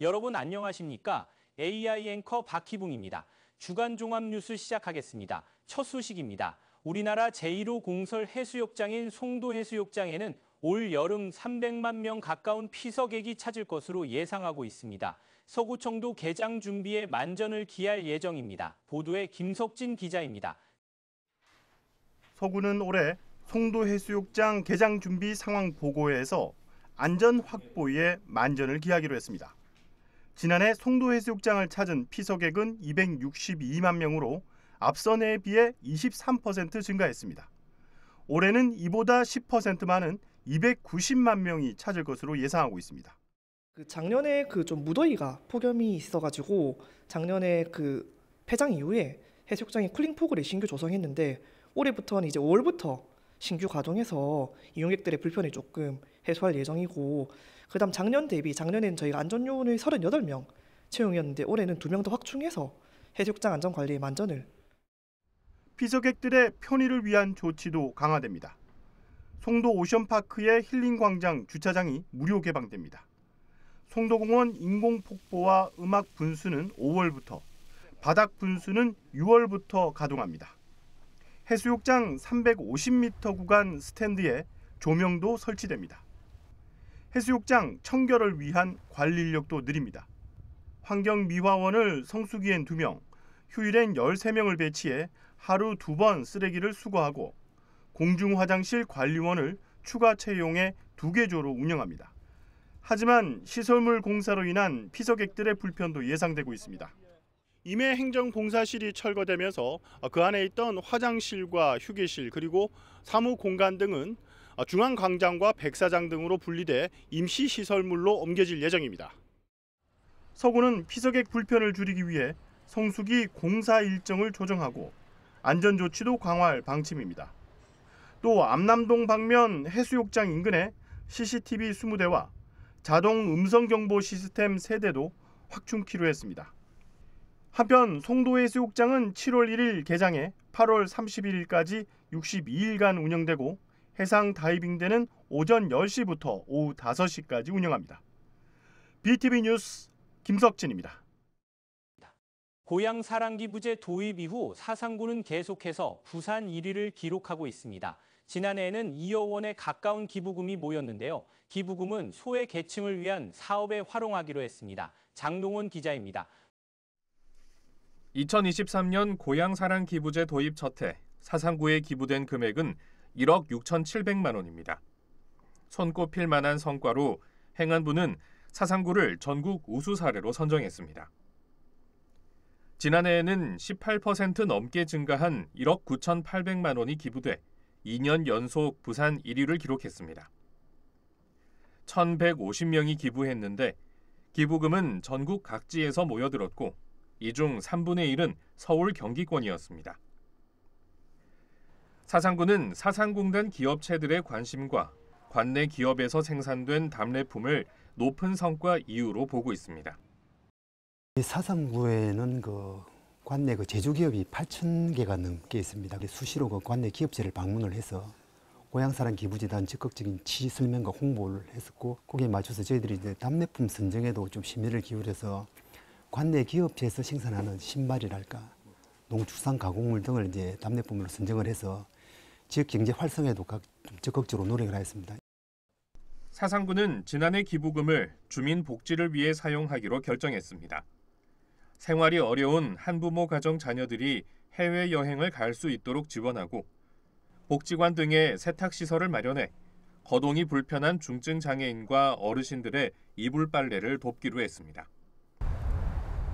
여러분 안녕하십니까? AI 앵커 박희붕입니다. 주간 종합 뉴스 시작하겠습니다. 첫 소식입니다. 우리나라 제1호 공설 해수욕장인 송도 해수욕장에는 올 여름 300만 명 가까운 피서객이 찾을 것으로 예상하고 있습니다. 서구청도 개장 준비에 만전을 기할 예정입니다. 보도에 김석진 기자입니다. 서구는 올해 송도 해수욕장 개장 준비 상황 보고회에서 안전 확보에 만전을 기하기로 했습니다. 지난해 송도 해수욕장을 찾은 피서객은 262만 명으로 앞선 해에 비해 23% 증가했습니다. 올해는 이보다 10% 많은 290만 명이 찾을 것으로 예상하고 있습니다. 작년에 좀 무더위가 폭염이 있어가지고 작년에 폐장 이후에 해수욕장에 쿨링 포그를 신규 조성했는데 올해부터는 이제 5월부터 신규 가동해서 이용객들의 불편을 조금 해소할 예정이고, 그다음 작년 대비 작년에는 저희가 안전요원을 38명 채용이었는데 올해는 2명 더 확충해서 해수욕장 안전관리에 만전을. 피서객들의 편의를 위한 조치도 강화됩니다. 송도 오션파크의 힐링광장 주차장이 무료 개방됩니다. 송도공원 인공폭포와 음악 분수는 5월부터, 바닥 분수는 6월부터 가동합니다. 해수욕장 350m 구간 스탠드에 조명도 설치됩니다. 해수욕장 청결을 위한 관리 인력도 늘립니다. 환경미화원을 성수기엔 2명, 휴일엔 13명을 배치해 하루 2번 쓰레기를 수거하고 공중화장실 관리원을 추가 채용해 2개조로 운영합니다. 하지만 시설물 공사로 인한 피서객들의 불편도 예상되고 있습니다. 임해 행정봉사실이 철거되면서 그 안에 있던 화장실과 휴게실 그리고 사무 공간 등은 중앙광장과 백사장 등으로 분리돼 임시시설물로 옮겨질 예정입니다. 서구는 피서객 불편을 줄이기 위해 성수기 공사 일정을 조정하고 안전조치도 강화할 방침입니다. 또 암남동 방면 해수욕장 인근에 CCTV 20대와 자동 음성경보 시스템 3대도 확충키로 했습니다. 한편 송도 해수욕장은 7월 1일 개장해 8월 31일까지 62일간 운영되고 해상 다이빙대는 오전 10시부터 오후 5시까지 운영합니다. BTV 뉴스 김석진입니다. 고향사랑기부제 도입 이후 사상구는 계속해서 부산 1위를 기록하고 있습니다. 지난해에는 2억 원에 가까운 기부금이 모였는데요. 기부금은 소외 계층을 위한 사업에 활용하기로 했습니다. 장동원 기자입니다. 2023년 고향사랑기부제 도입 첫 해 사상구에 기부된 금액은 1억 6,700만 원입니다. 손꼽힐 만한 성과로 행안부는 사상구를 전국 우수 사례로 선정했습니다. 지난해에는 18% 넘게 증가한 1억 9,800만 원이 기부돼 2년 연속 부산 1위를 기록했습니다. 1,150명이 기부했는데 기부금은 전국 각지에서 모여들었고 이 중 3분의 1은 서울 경기권이었습니다. 사상구는 사상공단 기업체들의 관심과 관내 기업에서 생산된 답례품을 높은 성과 이유로 보고 있습니다. 사상구에는 관내 제조기업이 8,000개가 넘게 있습니다. 수시로 관내 기업체를 방문을 해서 고향사랑 기부재단 적극적인 취지 설명과 홍보를 했었고, 거기에 맞춰서 저희들이 이제 답례품 선정에도 좀 심의를 기울여서 관내 기업체에서 생산하는 신발이랄까, 농축산 가공물 등을 이제 답례품으로 선정을 해서 지역 경제 활성화에도 좀 적극적으로 노력을 하였습니다. 사상구는 지난해 기부금을 주민 복지를 위해 사용하기로 결정했습니다. 생활이 어려운 한부모 가정 자녀들이 해외여행을 갈 수 있도록 지원하고 복지관 등의 세탁시설을 마련해 거동이 불편한 중증 장애인과 어르신들의 이불 빨래를 돕기로 했습니다.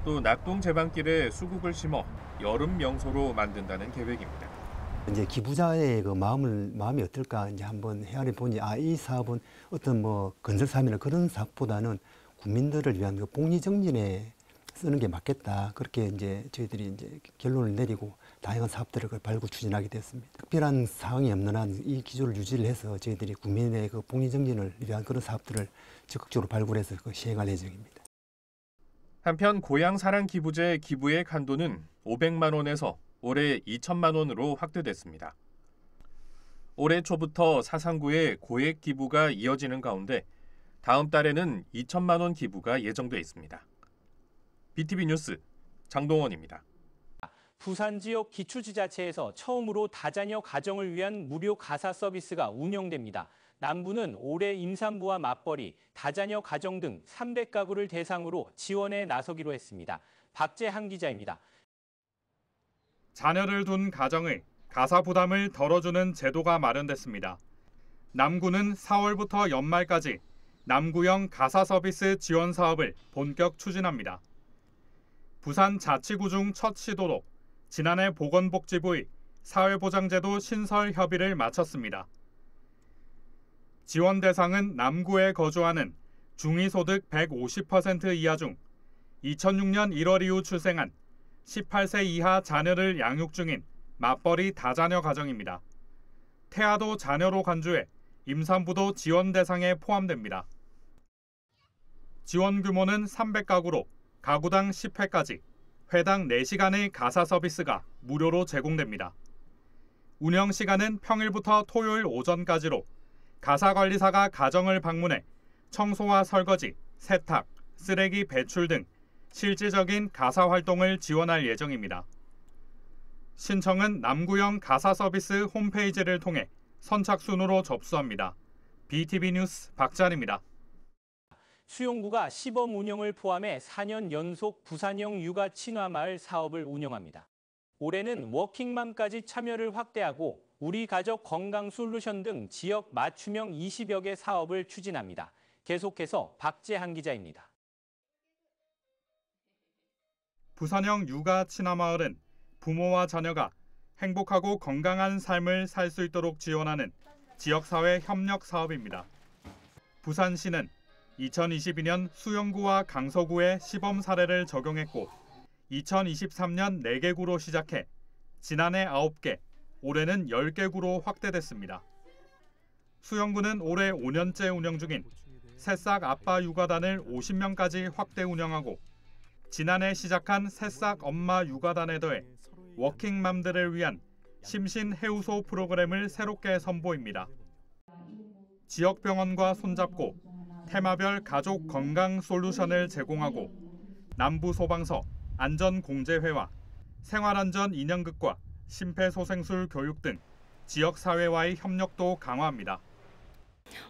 또 낙동 제방길에 수국을 심어 여름 명소로 만든다는 계획입니다. 이제 기부자의 마음이 어떨까 이제 한번 헤아려 보니 이 사업은 어떤 건설 사업이나 그런 사업보다는 국민들을 위한 복리 정진에 쓰는 게 맞겠다. 그렇게 이제 저희들이 이제 결론을 내리고 다양한 사업들을 발굴 추진하게 됐습니다. 특별한 사항이 없는 한 이 기조를 유지를 해서 저희들이 국민의 복리 정진을 위한 그런 사업들을 적극적으로 발굴해서 시행할 예정입니다. 한편 고향사랑기부제 기부액 한도는 500만 원에서 올해 2천만 원으로 확대됐습니다. 올해 초부터 사상구에 고액 기부가 이어지는 가운데 다음 달에는 2천만 원 기부가 예정돼 있습니다. BTV 뉴스 장동원입니다. 부산 지역 기초지자체에서 처음으로 다자녀 가정을 위한 무료 가사 서비스가 운영됩니다. 남부는 올해 임산부와 맞벌이, 다자녀 가정 등 300가구를 대상으로 지원에 나서기로 했습니다. 박재한 기자입니다. 자녀를 둔 가정의 가사 부담을 덜어주는 제도가 마련됐습니다. 남구는 4월부터 연말까지 남구형 가사 서비스 지원 사업을 본격 추진합니다. 부산 자치구 중 첫 시도로 지난해 보건복지부의 사회보장제도 신설 협의를 마쳤습니다. 지원 대상은 남구에 거주하는 중위소득 150% 이하 중 2006년 1월 이후 출생한 18세 이하 자녀를 양육 중인 맞벌이 다자녀 가정입니다. 태아도 자녀로 간주해 임산부도 지원 대상에 포함됩니다. 지원 규모는 300가구로 가구당 10회까지 회당 4시간의 가사 서비스가 무료로 제공됩니다. 운영 시간은 평일부터 토요일 오전까지로 가사관리사가 가정을 방문해 청소와 설거지, 세탁, 쓰레기 배출 등 실질적인 가사 활동을 지원할 예정입니다. 신청은 남구형 가사 서비스 홈페이지를 통해 선착순으로 접수합니다. BTV 뉴스 박찬입니다. 수용구가 시범 운영을 포함해 4년 연속 부산형 육아 친화마을 사업을 운영합니다. 올해는 워킹맘까지 참여를 확대하고 우리 가족 건강 솔루션 등 지역 맞춤형 20여 개 사업을 추진합니다. 계속해서 박재한 기자입니다. 부산형 육아 친화마을은 부모와 자녀가 행복하고 건강한 삶을 살 수 있도록 지원하는 지역사회 협력 사업입니다. 부산시는 2022년 수영구와 강서구에 시범 사례를 적용했고 2023년 4개 구로 시작해 지난해 9개, 올해는 10개 구로 확대됐습니다. 수영구는 올해 5년째 운영 중인 새싹 아빠 육아단을 50명까지 확대 운영하고 지난해 시작한 새싹 엄마 육아단에 더해 워킹맘들을 위한 심신 해우소 프로그램을 새롭게 선보입니다. 지역 병원과 손잡고 테마별 가족 건강 솔루션을 제공하고 남부소방서 안전공제회와 생활안전 인형극과 심폐소생술 교육 등 지역사회와의 협력도 강화합니다.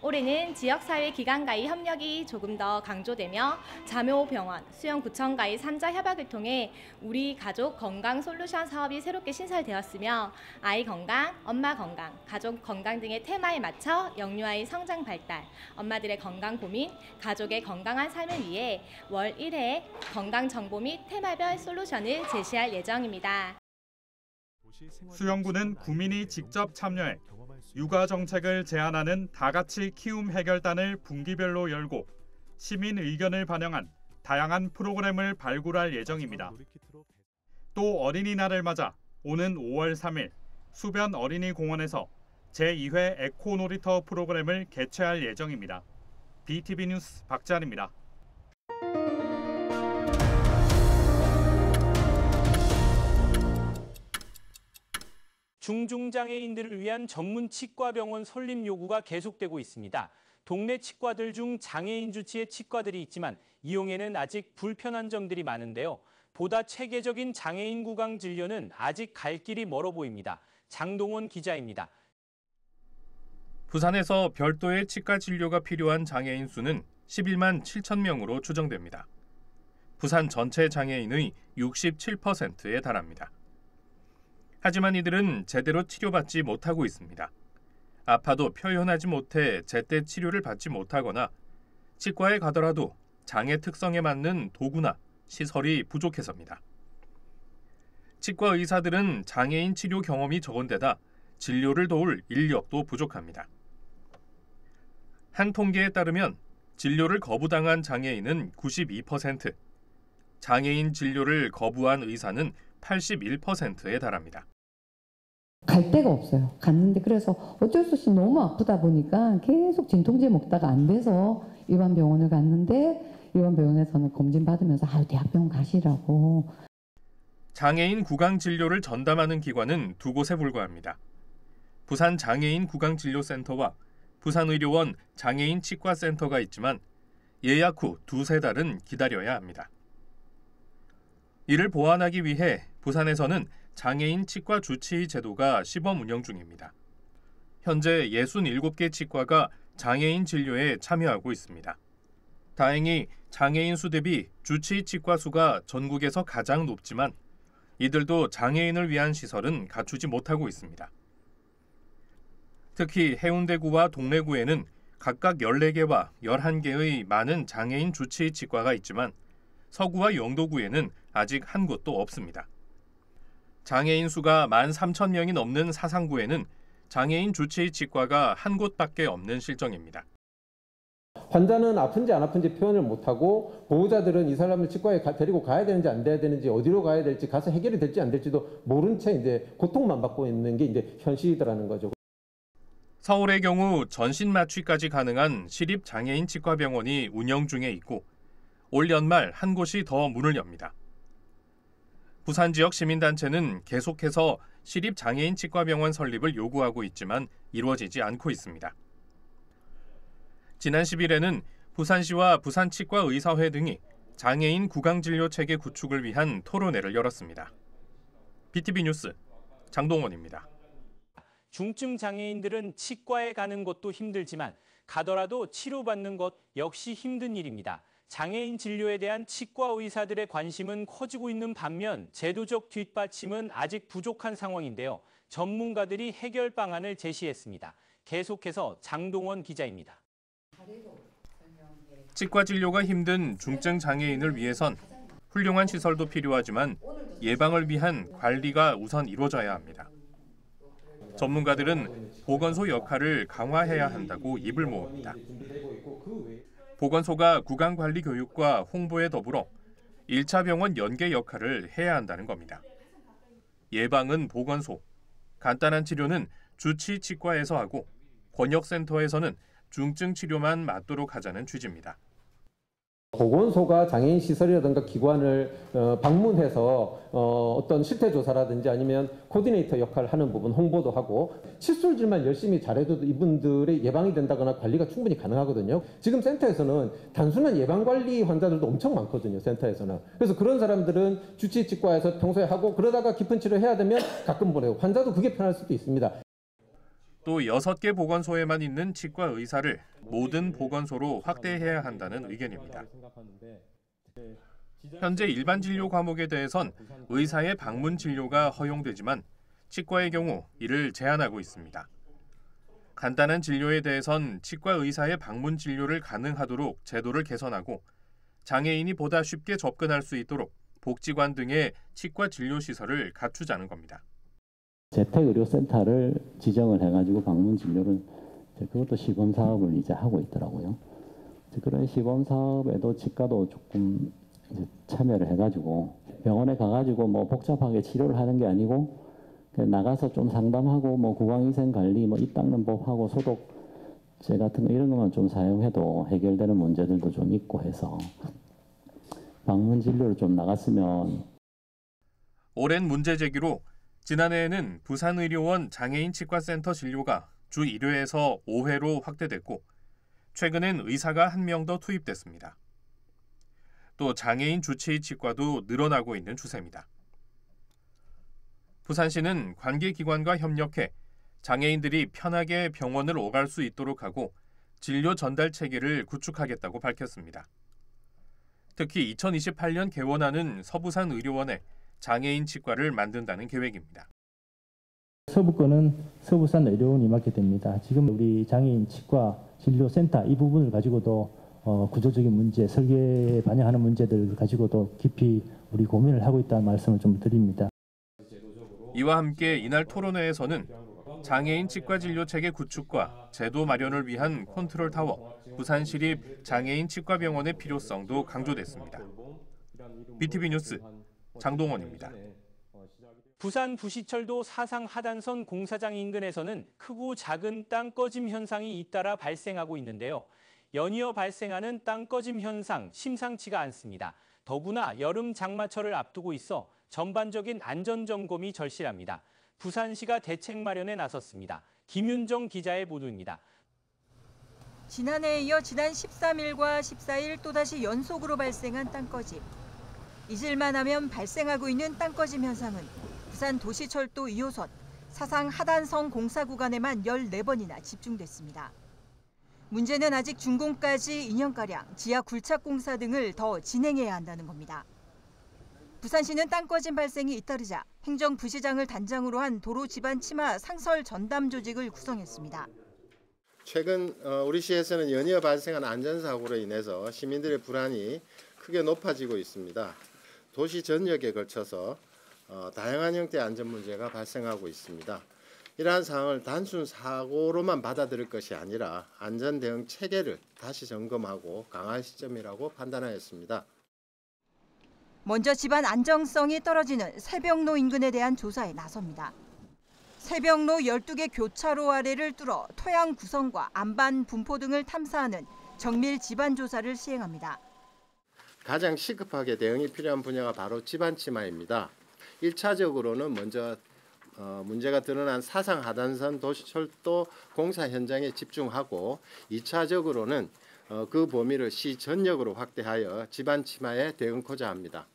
올해는 지역사회 기관과의 협력이 조금 더 강조되며 자묘병원, 수영구청과의 3자 협약을 통해 우리 가족 건강 솔루션 사업이 새롭게 신설되었으며 아이 건강, 엄마 건강, 가족 건강 등의 테마에 맞춰 영유아의 성장 발달, 엄마들의 건강 고민, 가족의 건강한 삶을 위해 월 1회 건강 정보 및 테마별 솔루션을 제시할 예정입니다. 수영구는 구민이 직접 참여해 육아 정책을 제안하는 다같이 키움 해결단을 분기별로 열고 시민 의견을 반영한 다양한 프로그램을 발굴할 예정입니다. 또 어린이날을 맞아 오는 5월 3일 수변 어린이 공원에서 제2회 에코 놀이터 프로그램을 개최할 예정입니다. BTV 뉴스 박재한입니다. 중증장애인들을 위한 전문 치과병원 설립 요구가 계속되고 있습니다. 동네 치과들 중 장애인 주치의 치과들이 있지만 이용에는 아직 불편한 점들이 많은데요. 보다 체계적인 장애인 구강 진료는 아직 갈 길이 멀어 보입니다. 장동원 기자입니다. 부산에서 별도의 치과 진료가 필요한 장애인 수는 11만 7천 명으로 추정됩니다. 부산 전체 장애인의 67%에 달합니다. 하지만 이들은 제대로 치료받지 못하고 있습니다. 아파도 표현하지 못해 제때 치료를 받지 못하거나 치과에 가더라도 장애 특성에 맞는 도구나 시설이 부족해서입니다. 치과 의사들은 장애인 치료 경험이 적은 데다 진료를 도울 인력도 부족합니다. 한 통계에 따르면 진료를 거부당한 장애인은 92%, 장애인 진료를 거부한 의사는 81%에 달합니다. 갈 데가 없어요. 갔는데 그래서 어쩔 수 없이 너무 아프다 보니까 계속 진통제 먹다가 안 돼서 일반 병원을 갔는데 일반 병원에서는 검진 받으면서 대학병원 가시라고. 장애인 구강 진료를 전담하는 기관은 두 곳에 불과합니다. 부산 장애인 구강진료센터와 부산의료원 장애인 치과센터가 있지만 예약 후 2-3달은 기다려야 합니다. 이를 보완하기 위해 부산에서는 장애인 치과 주치의 제도가 시범 운영 중입니다. 현재 67개 치과가 장애인 진료에 참여하고 있습니다. 다행히 장애인 수 대비 주치의 치과 수가 전국에서 가장 높지만 이들도 장애인을 위한 시설은 갖추지 못하고 있습니다. 특히 해운대구와 동래구에는 각각 14개와 11개의 많은 장애인 주치의 치과가 있지만 서구와 영도구에는 아직 한 곳도 없습니다. 장애인 수가 13,000명이 넘는 사상구에는 장애인 주치의 치과가 한 곳밖에 없는 실정입니다. 환자는 아픈지 안 아픈지 표현을 못하고 보호자들은 이 사람을 치과에 데리고 가야 되는지 안 돼야 되는지 어디로 가야 될지 가서 해결이 될지 안 될지도 모른 채 이제 고통만 받고 있는 게 이제 현실이더라는 거죠. 서울의 경우 전신 마취까지 가능한 시립 장애인 치과병원이 운영 중에 있고 올 연말 한 곳이 더 문을 엽니다. 부산 지역 시민단체는 계속해서 시립 장애인 치과병원 설립을 요구하고 있지만 이루어지지 않고 있습니다. 지난 10일에는 부산시와 부산치과의사회 등이 장애인 구강진료체계 구축을 위한 토론회를 열었습니다. BTV 뉴스 장동원입니다. 중증 장애인들은 치과에 가는 것도 힘들지만 가더라도 치료받는 것 역시 힘든 일입니다. 장애인 진료에 대한 치과 의사들의 관심은 커지고 있는 반면 제도적 뒷받침은 아직 부족한 상황인데요. 전문가들이 해결 방안을 제시했습니다. 계속해서 장동원 기자입니다. 치과 진료가 힘든 중증 장애인을 위해선 훌륭한 시설도 필요하지만 예방을 위한 관리가 우선 이루어져야 합니다. 전문가들은 보건소 역할을 강화해야 한다고 입을 모읍니다. 보건소가 구강관리 교육과 홍보에 더불어 1차 병원 연계 역할을 해야 한다는 겁니다. 예방은 보건소, 간단한 치료는 주치치과에서 하고 권역센터에서는 중증 치료만 맡도록 하자는 취지입니다. 보건소가 장애인 시설이라든가 기관을 방문해서 어떤 실태 조사라든지 아니면 코디네이터 역할을 하는 부분 홍보도 하고 칫솔질만 열심히 잘해도 이분들의 예방이 된다거나 관리가 충분히 가능하거든요. 지금 센터에서는 단순한 예방관리 환자들도 엄청 많거든요. 센터에서는. 그래서 그런 사람들은 주치치과에서 평소에 하고 그러다가 깊은 치료 해야 되면 가끔 보내고 환자도 그게 편할 수도 있습니다. 또 6개 보건소에만 있는 치과 의사를 모든 보건소로 확대해야 한다는 의견입니다. 현재 일반 진료 과목에 대해선 의사의 방문 진료가 허용되지만 치과의 경우 이를 제한하고 있습니다. 간단한 진료에 대해선 치과 의사의 방문 진료를 가능하도록 제도를 개선하고 장애인이 보다 쉽게 접근할 수 있도록 복지관 등의 치과 진료 시설을 갖추자는 겁니다. 재택의료센터를 지정을 해가지고 방문 진료를 그것도 시범 사업을 이제 하고 있더라고요. 그런 시범 사업에도 치과도 조금 이제 참여를 해가지고 병원에 가가지고 뭐 복잡하게 치료를 하는 게 아니고 그냥 나가서 좀 상담하고 뭐 구강위생 관리 뭐 입 닦는 법하고 소독제 같은 거 이런 것만 좀 사용해도 해결되는 문제들도 좀 있고 해서 방문 진료를 좀 나갔으면. 오랜 문제 제기로 지난해에는 부산의료원 장애인치과센터 진료가 주 1회에서 5회로 확대됐고 최근엔 의사가 1명 더 투입됐습니다. 또 장애인 주치의 치과도 늘어나고 있는 추세입니다. 부산시는 관계기관과 협력해 장애인들이 편하게 병원을 오갈 수 있도록 하고 진료 전달 체계를 구축하겠다고 밝혔습니다. 특히 2028년 개원하는 서부산의료원에 장애인 치과를 만든다는 계획입니다. 서부권은 서부산 의료원이 맡게 됩니다. 지금 우리 장애인 치과 진료센터 이 부분을 가지고도 구조적인 문제, 설계에 반영하는 문제들을 가지고도 깊이 우리 고민을 하고 있다는 말씀을 좀 드립니다. 이와 함께 이날 토론회에서는 장애인 치과 진료 체계 구축과 제도 마련을 위한 컨트롤 타워, 부산시립 장애인 치과병원의 필요성도 강조됐습니다. BTV 뉴스 장동원입니다. 부산 부시철도 사상 하단선 공사장 인근에서는 크고 작은 땅 꺼짐 현상이 잇따라 발생하고 있는데요. 연이어 발생하는 땅 꺼짐 현상 심상치가 않습니다. 더구나 여름 장마철을 앞두고 있어 전반적인 안전 점검이 절실합니다. 부산시가 대책 마련에 나섰습니다. 김윤정 기자의 보도입니다. 지난해에 이어 지난 13일과 14일 또다시 연속으로 발생한 땅꺼짐. 잊을만 하면 발생하고 있는 땅꺼짐 현상은 부산 도시철도 2호선 사상 하단성 공사 구간에만 14번이나 집중됐습니다. 문제는 아직 준공까지 2년가량 지하 굴착 공사 등을 더 진행해야 한다는 겁니다. 부산시는 땅꺼짐 발생이 잇따르자 행정부시장을 단장으로 한 도로 지반 치마 상설 전담 조직을 구성했습니다. 최근 우리 시에서는 연이어 발생한 안전사고로 인해서 시민들의 불안이 크게 높아지고 있습니다. 도시 전역에 걸쳐서 다양한 형태의 안전 문제가 발생하고 있습니다. 이러한 상황을 단순 사고로만 받아들일 것이 아니라 안전 대응 체계를 다시 점검하고 강화할 시점이라고 판단하였습니다. 먼저 집안 안정성이 떨어지는 새벽로 인근에 대한 조사에 나섭니다. 새벽로 12개 교차로 아래를 뚫어 토양 구성과 안반 분포 등을 탐사하는 정밀 집안 조사를 시행합니다. 가장 시급하게 대응이 필요한 분야가 바로 집안 치마입니다. 1차적으로는 먼저 문제가 드러난 사상 하단선 도시철도 공사 현장에 집중하고 2차적으로는 그 범위를 시 전역으로 확대하여 집안 치마에 대응코자 합니다.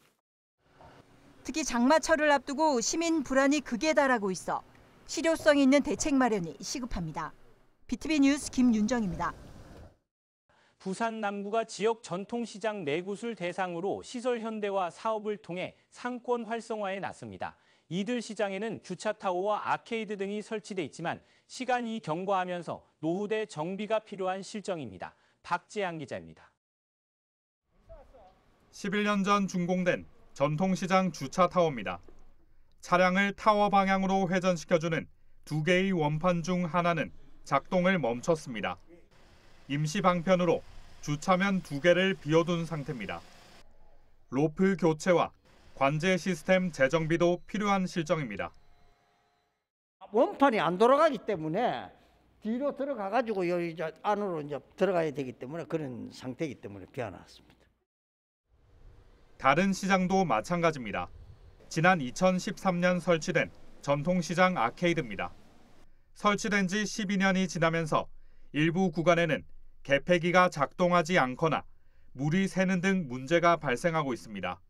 특히 장마철을 앞두고 시민 불안이 극에 달하고 있어 실효성 있는 대책 마련이 시급합니다. BTV 뉴스 김윤정입니다. 부산 남구가 지역 전통시장 4곳을 대상으로 시설 현대화 사업을 통해 상권 활성화에 나섭니다. 이들 시장에는 주차타워와 아케이드 등이 설치돼 있지만 시간이 경과하면서 노후대 정비가 필요한 실정입니다. 박재양 기자입니다. 11년 전 준공된 전통시장 주차타워입니다. 차량을 타워 방향으로 회전시켜주는 2개의 원판 중 하나는 작동을 멈췄습니다. 임시 방편으로 주차면 2개를 비워둔 상태입니다. 로프 교체와 관제 시스템 재정비도 필요한 실정입니다. 원판이 안 돌아가기 때문에 뒤로 들어가가지고 여기 안으로 이제 들어가야 되기 때문에 그런 상태이기 때문에 비워놨습니다. 다른 시장도 마찬가지입니다. 지난 2013년 설치된 전통시장 아케이드입니다. 설치된 지 12년이 지나면서 일부 구간에는 개폐기가 작동하지 않거나 물이 새는 등 문제가 발생하고 있습니다.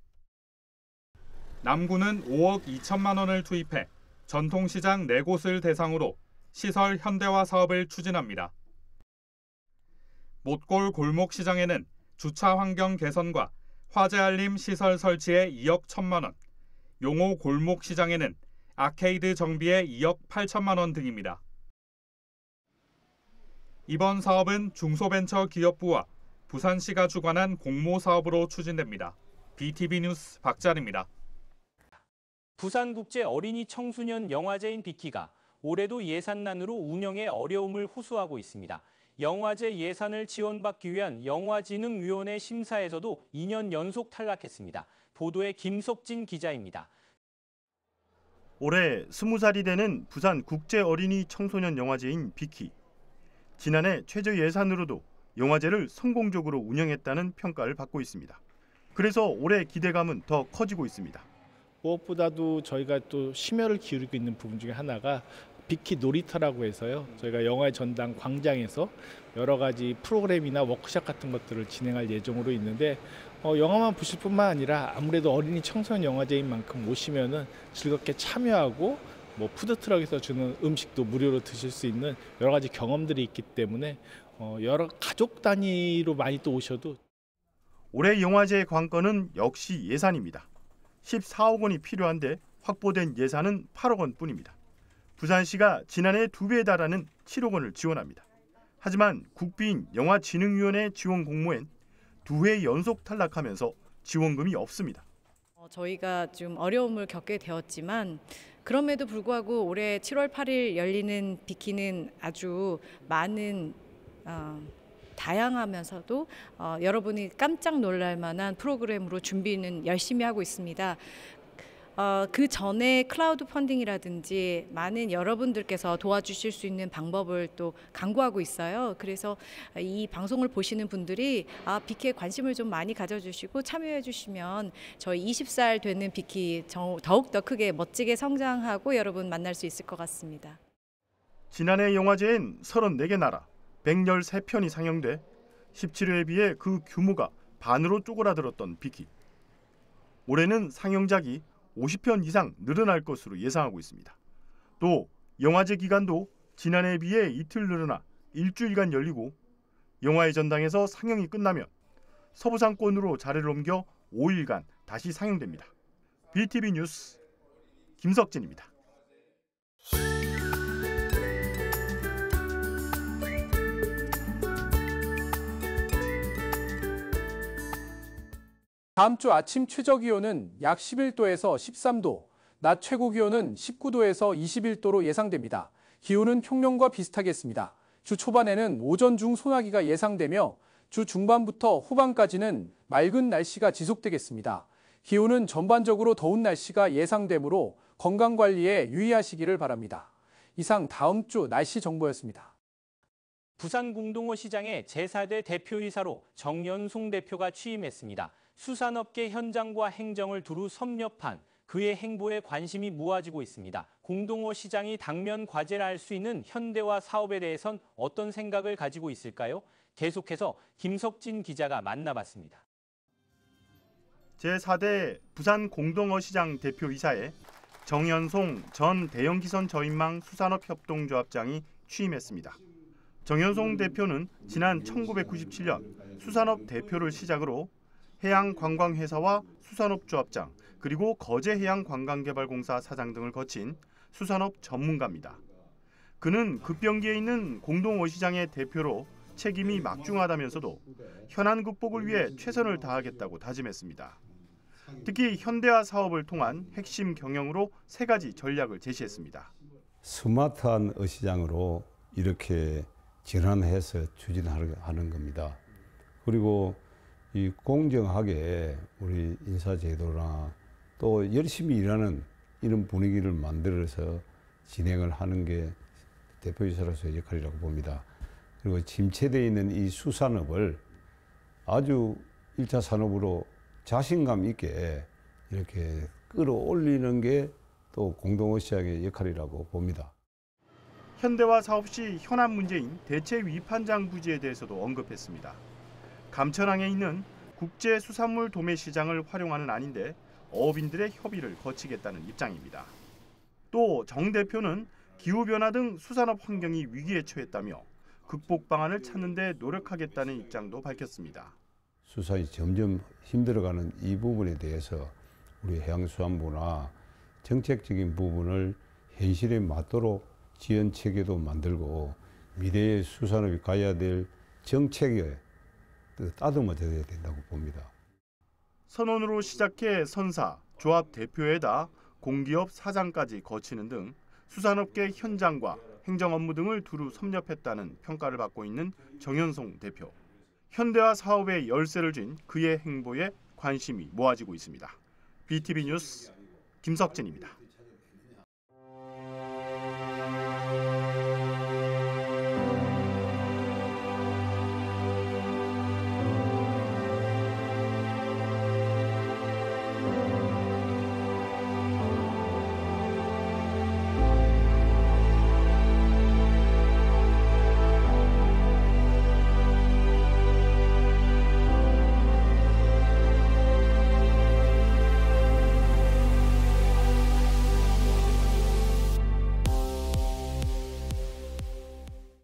남구는 5억 2천만 원을 투입해 전통시장 4곳을 대상으로 시설 현대화 사업을 추진합니다. 못골 골목시장에는 주차 환경 개선과 화재 알림 시설 설치에 2억 1천만 원, 용호 골목시장에는 아케이드 정비에 2억 8천만 원 등입니다. 이번 사업은 중소벤처기업부와 부산시가 주관한 공모사업으로 추진됩니다. BTV 뉴스 박찬입니다. 부산국제 어린이 청소년 영화제인 비키가 올해도 예산난으로 운영에 어려움을 호소하고 있습니다. 영화제 예산을 지원받기 위한 영화진흥위원회 심사에서도 2년 연속 탈락했습니다. 보도에 김석진 기자입니다. 올해 20살이 되는 부산 국제 어린이 청소년 영화제인 비키. 지난해 최저 예산으로도 영화제를 성공적으로 운영했다는 평가를 받고 있습니다. 그래서 올해 기대감은 더 커지고 있습니다. 무엇보다도 저희가 또 심혈을 기울이고 있는 부분 중에 하나가 비키 놀이터라고 해서요. 저희가 영화의 전당 광장에서 여러 가지 프로그램이나 워크숍 같은 것들을 진행할 예정으로 있는데 영화만 보실 뿐만 아니라 아무래도 어린이 청소년 영화제인 만큼 오시면은 즐겁게 참여하고 푸드트럭에서 주는 음식도 무료로 드실 수 있는 여러 가지 경험들이 있기 때문에 여러 가족 단위로 많이 또 오셔도. 올해 영화제의 관건은 역시 예산입니다. 14억 원이 필요한데 확보된 예산은 8억 원 뿐입니다. 부산시가 지난해 2배에 달하는 7억 원을 지원합니다. 하지만 국비인 영화진흥위원회 지원 공모엔 2회 연속 탈락하면서 지원금이 없습니다. 저희가 좀 어려움을 겪게 되었지만 그럼에도 불구하고 올해 7월 8일 열리는 비키는 아주 많은 다양하면서도 여러분이 깜짝 놀랄 만한 프로그램으로 준비는 열심히 하고 있습니다. 그 전에 클라우드 펀딩이라든지 많은 여러분들께서 도와주실 수 있는 방법을 또 강구하고 있어요. 그래서 이 방송을 보시는 분들이 비키에 관심을 좀 많이 가져주시고 참여해 주시면 저희 20살 되는 비키 더욱더 크게 멋지게 성장하고 여러분 만날 수 있을 것 같습니다. 지난해 영화제엔 34개 나라 113편이 상영돼 17회에 비해 그 규모가 반으로 쪼그라들었던 비키. 올해는 상영작이 50편 이상 늘어날 것으로 예상하고 있습니다. 또 영화제 기간도 지난해에 비해 이틀 늘어나 일주일간 열리고 영화의 전당에서 상영이 끝나면 서부상권으로 자리를 옮겨 5일간 다시 상영됩니다. BTV 뉴스 김석진입니다. 다음 주 아침 최저기온은 약 11도에서 13도, 낮 최고기온은 19도에서 21도로 예상됩니다. 기온은 평년과 비슷하겠습니다. 주 초반에는 오전 중 소나기가 예상되며 주 중반부터 후반까지는 맑은 날씨가 지속되겠습니다. 기온은 전반적으로 더운 날씨가 예상되므로 건강관리에 유의하시기를 바랍니다. 이상 다음 주 날씨 정보였습니다. 부산 공동어 시장의 제4대 대표이사로 정연송 대표가 취임했습니다. 수산업계 현장과 행정을 두루 섭렵한 그의 행보에 관심이 모아지고 있습니다. 공동어 시장이 당면 과제를 할 수 있는 현대화 사업에 대해선 어떤 생각을 가지고 있을까요? 계속해서 김석진 기자가 만나봤습니다. 제4대 부산 공동어 시장 대표이사에 정연송 전 대형기선 저인망 수산업협동조합장이 취임했습니다. 정연송 대표는 지난 1997년 수산업 대표를 시작으로 해양관광회사와 수산업조합장 그리고 거제해양관광개발공사 사장 등을 거친 수산업 전문가입니다. 그는 급변기에 있는 공동어 시장의 대표로 책임이 막중하다면서도 현안 극복을 위해 최선을 다하겠다고 다짐했습니다. 특히 현대화 사업을 통한 핵심 경영으로 3가지 전략을 제시했습니다. 스마트한 어시장으로 이렇게 전환해서 추진하는 겁니다. 그리고 이 공정하게 우리 인사제도나 또 열심히 일하는 이런 분위기를 만들어서 진행을 하는 게 대표이사로서의 역할이라고 봅니다. 그리고 침체되어 있는 이 수산업을 아주 1차 산업으로 자신감 있게 이렇게 끌어올리는 게 또 공동어 시장의 역할이라고 봅니다. 현대화 사업 시 현안 문제인 대체 위판장 부지에 대해서도 언급했습니다. 감천항에 있는 국제수산물 도매 시장을 활용하는 안인데 어업인들의 협의를 거치겠다는 입장입니다. 또 정 대표는 기후변화 등 수산업 환경이 위기에 처했다며 극복 방안을 찾는 데 노력하겠다는 입장도 밝혔습니다. 수산이 점점 힘들어가는 이 부분에 대해서 우리 해양수산부나 정책적인 부분을 현실에 맞도록 지원 체계도 만들고 미래의 수산업이 가야 될 정책에 따듬어져야 된다고 봅니다. 선원으로 시작해 선사, 조합 대표에다 공기업 사장까지 거치는 등 수산업계 현장과 행정 업무 등을 두루 섭렵했다는 평가를 받고 있는 정연송 대표. 현대화 사업에 열쇠를 쥔 그의 행보에 관심이 모아지고 있습니다. BTV 뉴스 김석진입니다.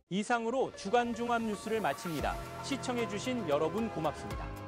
이상으로 주간 종합 뉴스를 마칩니다. 시청해주신 여러분 고맙습니다.